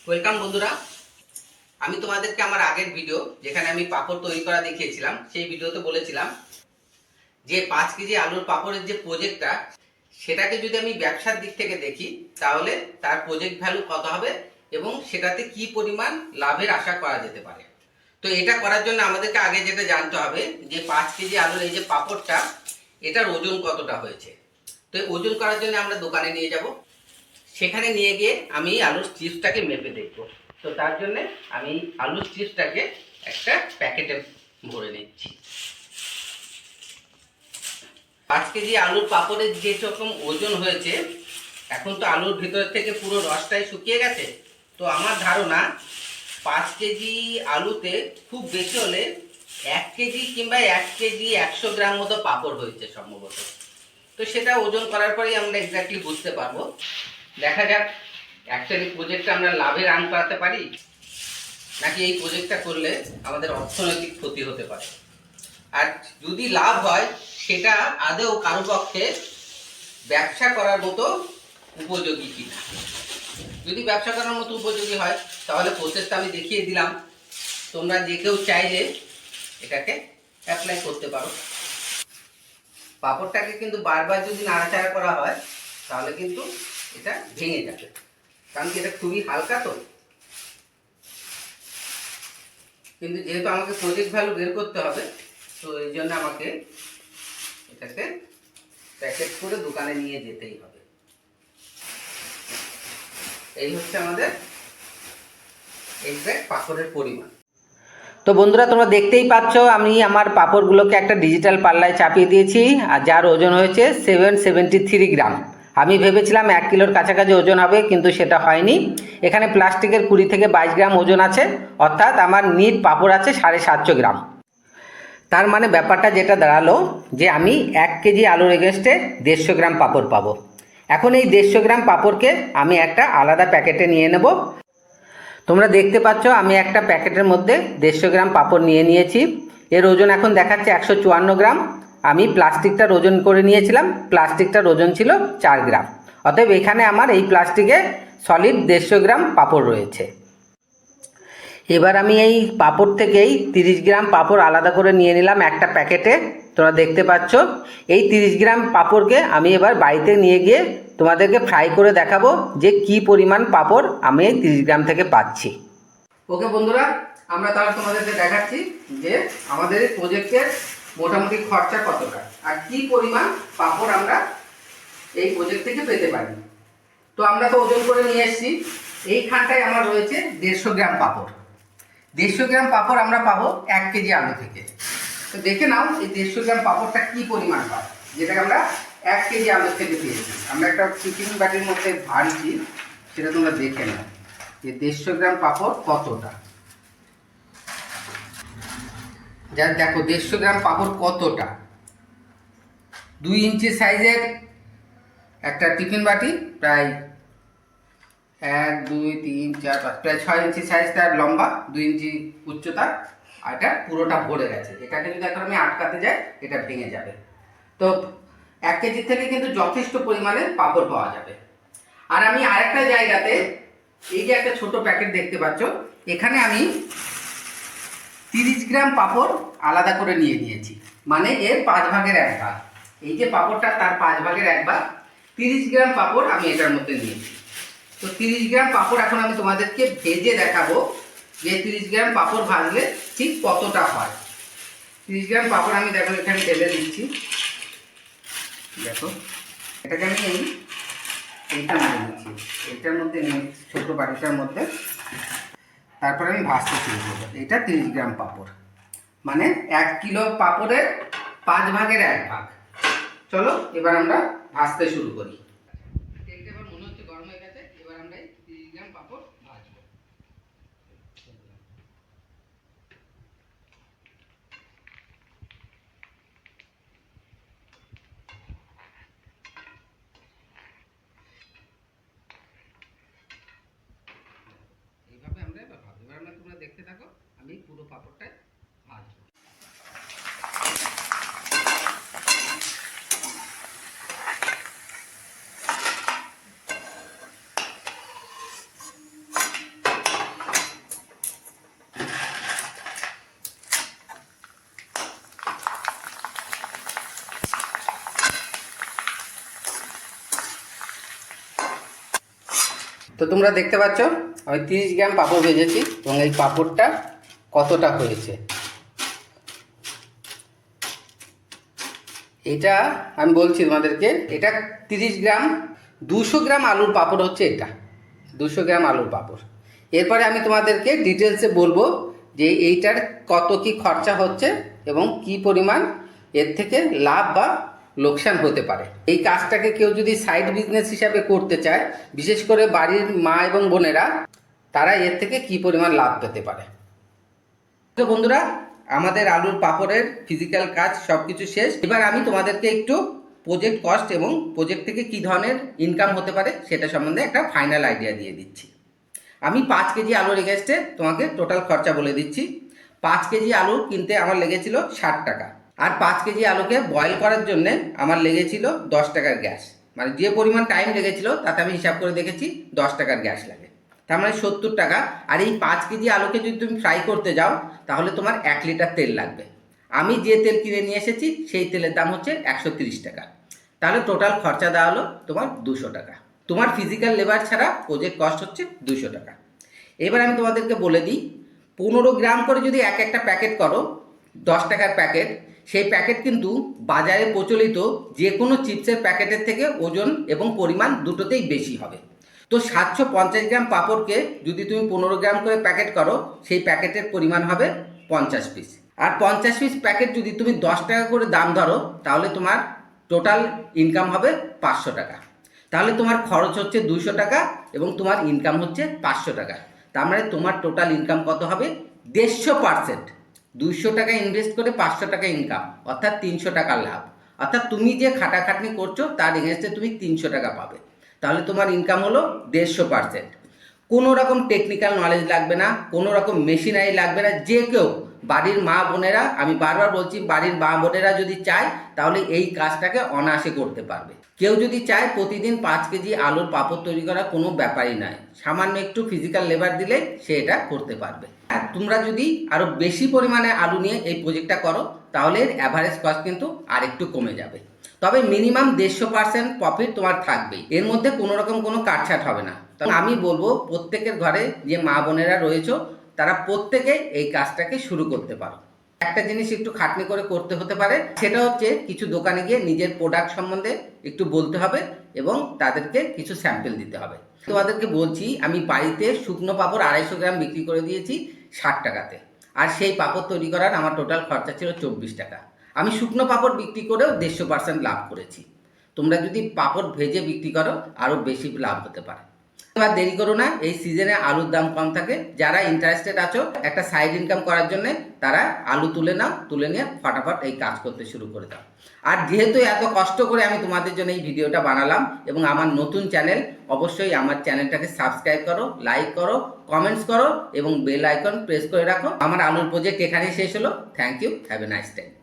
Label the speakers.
Speaker 1: Welcome বন্ধুরা, আমি তোমাদেরকে আমার আগের ভিডিও যেখানে আমি পাঁপড় তৈরি করা দেখিয়েছিলাম সেই ভিডিওতে বলেছিলাম যে 5 কেজি আলুর পাঁপড়ের যে প্রজেক্টটা সেটাকে যদি আমি ব্যবসার দিক থেকে দেখি তাহলে তার প্রজেক্ট ভ্যালু কত হবে এবং সেটাতে কি পরিমাণ লাভের আশা করা যেতে পারে। তো এটা করার জন্য আমাদেরকে আগে যেটা জানতে হবে যে 5 কেজি আলুর এই যে পাঁপড়টা এটার ওজন কতটা হয়েছে। তো ওজন করার জন্য আমরা দোকানে নিয়ে যাব, সেখানে নিয়ে গিয়ে আমি আলুর চিপসটাকে মেপে দেখব। তো তার জন্য আমি আলুর চিপসটাকে একটা প্যাকেটে ভরে নিচ্ছি। 5 কেজি আলুর পাঁপড়ের যে রকম ওজন হয়েছে, এখন তো আলুর ভিতর থেকে পুরো রসটাই শুকিয়ে গেছে। তো আমার ধারণা 5 কেজি আলুতে খুব বেশি হলে 1 কেজি কিংবা 1 কেজি 100 গ্রাম মতো পাঁপড় হয়েছে সম্ভবত। তো সেটা ওজন করার পরেই আমরা এক্স্যাক্টলি বুঝতে পারবো। দেখা যাক অ্যাকচুয়ালি প্রজেক্টটা আমরা লাভে রান করাতে পারি নাকি এই প্রজেক্টটা করলে আমাদের অর্থনৈতিক ক্ষতি হতে পারে। আর যদি লাভ হয় সেটা আদৌ কারো পক্ষে ব্যবসা করার মতো উপযোগী কিনা। যদি ব্যবসা করার মতো উপযোগী হয় তাহলে প্রসেসটা আমি দেখিয়ে দিলাম, তোমরা যে কেউ চাইলে এটাকে অ্যাপ্লাই করতে পারো। পাঁপড়টাকে কিন্তু বারবার যদি নাড়াচাড়া করা হয় তাহলে কিন্তু এটা ভেঙে যাবে, কারণ কি এটা খুবই হালকা। তো কিন্তু যেহেতু আমাকে প্রজেক্ট ভ্যালু বের করতে হবে, তো এই জন্য আমাকে এটাকে প্যাকেট করে দোকানে নিয়ে যেতেই হবে। এই হচ্ছে আমাদের এক্সাক্ট পাঁপড়ের পরিমাণ। তো বন্ধুরা, তোমরা দেখতেই পাচ্ছ আমি আমার পাঁপড়গুলোকে একটা ডিজিটাল পাল্লায় চাপিয়ে দিয়েছি, আর যার ওজন হয়েছে 773 গ্রাম। আমি ভেবেছিলাম 1 কিলোর কাছাকাছি ওজন হবে, কিন্তু সেটা হয়নি। এখানে প্লাস্টিকের 20 থেকে 22 গ্রাম ওজন আছে, অর্থাৎ আমার নিট পাঁপড় আছে 750 গ্রাম। তার মানে ব্যাপারটা যেটা দাঁড়ালো যে আমি 1 কেজি আলুর এগেনস্টে 150 গ্রাম পাঁপড় পাবো। এখন এই 150 গ্রাম পাঁপড়কে আমি একটা আলাদা প্যাকেটে নিয়ে নেব। তোমরা দেখতে পাচ্ছ আমি একটা প্যাকেটের মধ্যে 150 গ্রাম পাঁপড় নিয়ে নিয়েছি। এর ওজন এখন দেখাচ্ছে 154 গ্রাম। আমি প্লাস্টিকটার ওজন করে নিয়েছিলাম, প্লাস্টিকটার ওজন ছিল 4 গ্রাম। অতএব এখানে আমার এই প্লাস্টিকে সলিড 150 গ্রাম পাঁপড় রয়েছে। এবার আমি এই পাঁপড় থেকেই 30 গ্রাম পাঁপড় আলাদা করে নিয়ে নিলাম একটা প্যাকেটে। তোমরা দেখতে পাচ্ছ এই 30 গ্রাম পাঁপড়কে আমি এবার বাড়িতে নিয়ে গিয়ে তোমাদেরকে ফ্রাই করে দেখাবো যে কি পরিমাণ পাঁপড় আমি এই 30 গ্রাম থেকে পাচ্ছি। ওকে বন্ধুরা, আমরা তাহলে তোমাদেরকে দেখাচ্ছি যে আমাদের প্রজেক্টের মোটামুটি খরচা কতটা আর কি পরিমাণ পাঁপড় আমরা এই প্রজেক্ট থেকে পেতে পারি। তো আমরা তো ওজন করে নিয়ে এসেছি, এইখানটায় আমার রয়েছে 150 গ্রাম পাঁপড়। 150 গ্রাম পাঁপড় আমরা পাবো 1 কেজি আলু থেকে। তো দেখে নাও এই 150 গ্রাম পাঁপড়টা কী পরিমাণ পাবো, যেটাকে আমরা 1 কেজি আলু থেকে পেয়েছি। আমরা একটা টিফিন বাটির মধ্যে ভাঙছি, সেটা তোমরা দেখে নাও যে 150 গ্রাম পাঁপড় কতটা। যা দেখো 150 গ্রাম পাঁপড় কতটা, 2 ইঞ্চি সাইজের একটা টিফিন বাটি, প্রায় 1 2 3 4 5 প্রায় 6 ইঞ্চি সাইজ তার লম্বা, 2 ইঞ্চি উচ্চতা, আর এটা পুরোটা ভরে গেছে। এটাকে যদি এখন আমি আটকাতে যাই এটা ভেঙে যাবে। তো 1 কেজি থেকে কিন্তু যথেষ্ট পরিমাণে পাঁপড় পাওয়া যাবে। আর আমি আরেকটা জায়গাতে এই যে একটা ছোট প্যাকেট দেখতে পাচ্ছ, এখানে আমি 30 গ্রাম পাঁপড় আলাদা করে নিয়ে নিয়েছি, মানে এর 5 ভাগের 1 ভাগ। এই যে পাঁপড়টা তার 5 ভাগের 1 ভাগ 30 গ্রাম পাঁপড় আমি এটার মধ্যে নিয়েছি। তো 30 গ্রাম পাঁপড় এখন আমি তোমাদেরকে ভেজে দেখাবো যে 30 গ্রাম পাঁপড় ভাজলে ঠিক কতটা হয়। 30 গ্রাম পাঁপড় আমি দেখো এখানে ঢেলে দিচ্ছি। দেখো এটাকে আমি এইটার মধ্যে নিচ্ছি, এইটার মধ্যে নিয়ে ছোটো বাটিটার মধ্যে, তারপরে আমি ভাজতে শুরু করবো। এটা 30 গ্রাম পাঁপড়, মানে 1 কিলো পাঁপড়ের 5 ভাগের 1 ভাগ। চলো এবার আমরা ভাজতে শুরু করি। তেলটা এবার মনে হচ্ছে গরম হয়ে গেছে, এবার আমরা 30 গ্রাম পাঁপড় ভাজবো। এইভাবে আমরা এবার ভাজবো। এবার আমরা তোমরা দেখতে থাকো, আমি পুরো পাঁপড়টায় ভাজবো। তো তোমরা দেখতে পাচ্ছ আমি 30 গ্রাম পাঁপড় ভেজেছি এবং এই পাঁপড়টা কতটা হয়েছে এটা আমি বলছি তোমাদেরকে। এটা 30 গ্রাম, 200 গ্রাম আলুর পাঁপড় হচ্ছে এটা, 200 গ্রাম আলুর পাঁপড়। এরপরে আমি তোমাদেরকে ডিটেলসে বলবো যে এইটার কত কি খরচা হচ্ছে এবং কি পরিমাণ এর থেকে লাভ বা লোকসান হতে পারে। এই কাজটাকে কেউ যদি সাইড বিজনেস হিসাবে করতে চায়, বিশেষ করে বাড়ির মা এবং বোনেরা, তারা এর থেকে কি পরিমাণ লাভ পেতে পারে। তো বন্ধুরা, আমাদের আলুর পাঁপড়ের ফিজিক্যাল কাজ সব কিছু শেষ। এবার আমি তোমাদেরকে একটু প্রজেক্ট কস্ট এবং প্রজেক্ট থেকে কী ধরনের ইনকাম হতে পারে সেটা সম্বন্ধে একটা ফাইনাল আইডিয়া দিয়ে দিচ্ছি। আমি 5 কেজি আলুর এগেস্টে তোমাকে টোটাল খরচা বলে দিচ্ছি। 5 কেজি আলু কিনতে আমার লেগেছিল 60 টাকা, আর 5 কেজি আলুকে বয়েল করার জন্য আমার লেগেছিল 10 টাকার গ্যাস। মানে যে পরিমাণ টাইম লেগেছিল তাতে আমি হিসাব করে দেখেছি 10 টাকার গ্যাস লাগে, তার মানে 70 টাকা। আর এই 5 কেজি আলুকে যদি তুমি ফ্রাই করতে যাও তাহলে তোমার 1 লিটার তেল লাগবে। আমি যে তেল কিনে নিয়ে এসেছি সেই তেলের দাম হচ্ছে 130 টাকা। তাহলে টোটাল খরচা দেওয়া হলো তোমার 200 টাকা। তোমার ফিজিক্যাল লেবার ছাড়া প্রজেক্ট কস্ট হচ্ছে 200 টাকা। এবার আমি তোমাদেরকে বলে দিই, 15 গ্রাম করে যদি একটা প্যাকেট করো, 10 টাকার প্যাকেট, সেই প্যাকেট কিন্তু বাজারে প্রচলিত যে কোনো চিপসের প্যাকেটের থেকে ওজন এবং পরিমাণ দুটোতেই বেশি হবে। তো 750 গ্রাম পাঁপড়কে যদি তুমি 15 গ্রাম করে প্যাকেট করো, সেই প্যাকেটের পরিমাণ হবে 50 পিস। আর 50 পিস প্যাকেট যদি তুমি 10 টাকা করে দাম ধরো, তাহলে তোমার টোটাল ইনকাম হবে 500 টাকা। তাহলে তোমার খরচ হচ্ছে 200 টাকা এবং তোমার ইনকাম হচ্ছে 500 টাকা। তার মানে তোমার টোটাল ইনকাম কত হবে? 150%। 200 টাকা ইনভেস্ট করে 500 টাকা ইনকাম, অর্থাৎ 300 টাকা লাভ। অর্থাৎ তুমি যে খাটাখাটনি করছো তার এগেন্সটে তুমি 300 টাকা পাবে। তাহলে তোমার ইনকাম হলো 150%। কোনো রকম টেকনিক্যাল নলেজ লাগবে না, কোনো রকম মেশিনারি লাগবে না। যে কেউ বাড়ির মা বোনেরা, আমি বারবার বলছি, বাড়ির মা বোনেরা যদি চায় তাহলে এই কাজটাকে অনায়াসে করতে পারবে। কেউ যদি চায় প্রতিদিন 5 কেজি আলুর পাঁপড় তৈরি করা কোনো ব্যাপারই নয়, সামান্য একটু ফিজিক্যাল লেবার দিলে সে এটা করতে পারবে। আর তোমরা যদি আরও বেশি পরিমাণে আলু নিয়ে এই প্রজেক্টটা করো তাহলে এর অ্যাভারেজ কস্ট কিন্তু আরেকটু কমে যাবে। তবে মিনিমাম 150% প্রফিট তোমার থাকবেই, এর মধ্যে কোনো রকম কোনো কাটছাট হবে না। তবে আমি বলবো প্রত্যেকের ঘরে যে মা বোনেরা রয়েছে তারা প্রত্যেকে এই কাজটাকে শুরু করতে পারো। একটা জিনিস একটু খাটনি করে করতে হতে পারে, সেটা হচ্ছে কিছু দোকানে গিয়ে নিজের প্রোডাক্ট সম্বন্ধে একটু বলতে হবে এবং তাদেরকে কিছু স্যাম্পল দিতে হবে। তোমাদেরকে বলছি, আমি বাড়িতে শুকনো পাঁপড় 250 গ্রাম বিক্রি করে দিয়েছি 60 টাকাতে, আর সেই পাঁপড় তৈরি করার আমার টোটাল খরচা ছিল 24 টাকা। আমি শুকনো পাঁপড় বিক্রি করেও 150% লাভ করেছি। তোমরা যদি পাঁপড় ভেজে বিক্রি করো আরও বেশি লাভ হতে পারে। এবার দেরি করো না, এই সিজনে আলুর দাম কম থাকে। যারা ইন্টারেস্টেড আছো একটা সাইড ইনকাম করার জন্য, তারা আলু তুলে নাও, তুলে নিয়ে ফটাফট এই কাজ করতে শুরু করে দাও। আর যেহেতু এত কষ্ট করে আমি তোমাদের জন্য এই ভিডিওটা বানালাম এবং আমার নতুন চ্যানেল, অবশ্যই আমার চ্যানেলটাকে সাবস্ক্রাইব করো, লাইক করো, কমেন্টস করো এবং বেল আইকন প্রেস করে রাখো। আমার আলুর প্রজেক্ট এখানেই শেষ হলো। Thank you, have a nice time.